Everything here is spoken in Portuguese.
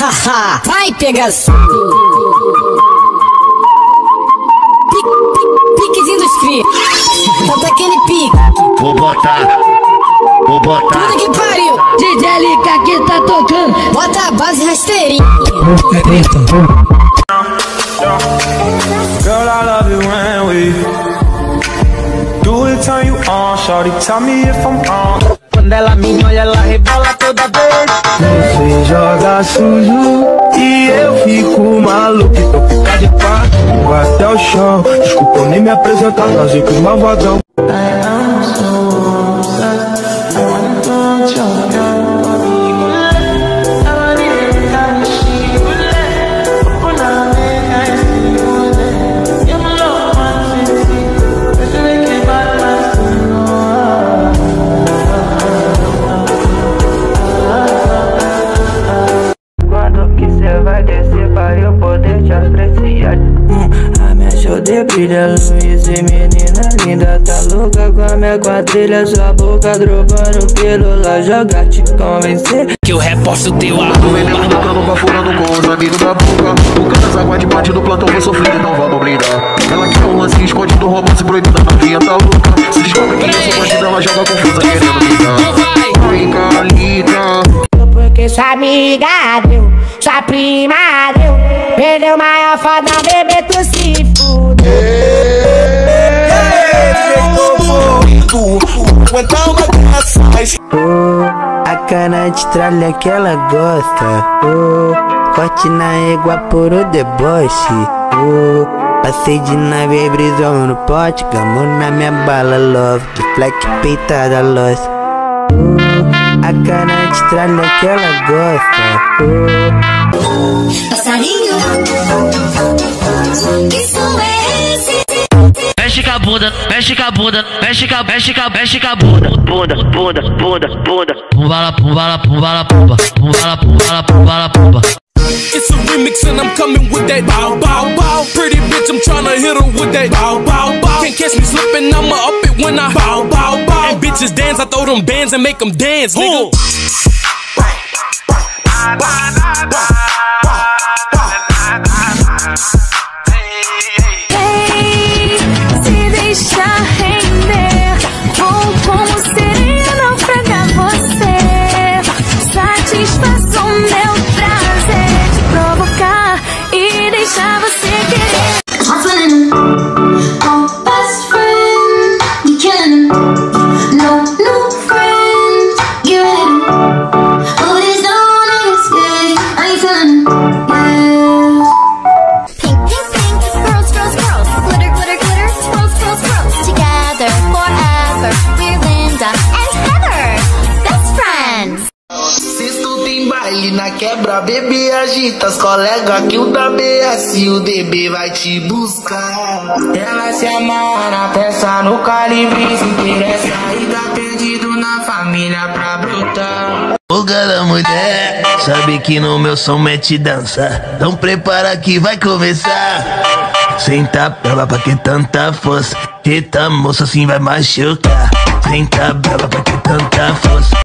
Haha, vai pegação. Piquezinho dos cria. Bota aquele pique. Vou botar. Puta que pariu. DJ LK que tá tocando. Bota a base rasteirinha. Girl, I love it when we do it, turn you on. Shorty, tell me if I'm wrong. Quando ela me olha, ela rebola toda vez. Você joga sujo e eu fico maluco. Então fica de quatro, vou até o chão. Desculpa eu nem me apresentar, nós e com os malvadão. A minha shoulder brilha, luz e menina linda. Tá louca com a minha quadrilha. Sua boca dropando pelo lá. Joga te convencer Que eu reposto teu arroba. Tô vendendo no cano, bafurando com os amigos da boca. O cara das águas de bate do plantão, vou sofrer, então vamos brindar. Ela quer um lance escondido, romance proibido, a novinha tá louca. Se descobre que eu sou bandida, ela joga confusa querendo me dar. Vai, Calita. Porque sua amiga deu, sua prima deu. Perdeu maior foda, bebê, tu se fudeu. a cana de tralha que ela gosta. Corte na égua por o deboche. Passei de nave e brisou no pote. Gamou na minha bala, love. De flex peitada, loss. A cana de tralha que ela gosta. Passarinho, que som é esse? Mexe com a bunda, mexe com a bunda, mexe com a bunda. Bunda. Pumbala. It's a remix and I'm coming with that bow bow bow. Pretty bitch, I'm tryna hit her with that bow bow bow. Can't catch me slipping, I'ma up it when I bow bow bow. And bitches dance, I throw them bands and make them dance, nigga. Se deixar render, vou como sereia naufragar você. Satisfação meu prazer de provocar e deixar você querer. I'm feeling oh, best friend, you killing no new friends, get ready. Oh, there's no niggas, yeah, I ain't feeling yeah. Pink, girls, glitter, swirls, together forever. We're Linda and Heather, best friends. Sexto tem baile na quebra, bebê agita as colegas que o da BS e o DB vai te buscar. Ela se amarra na peça no calibre, se interessa e tá perdido na família pra brotar. O cara mulher sabe que no meu som mete dança. Então prepara que vai começar. Senta bela pra que tanta força. Eita moça assim vai machucar. Senta bela pra que tanta força.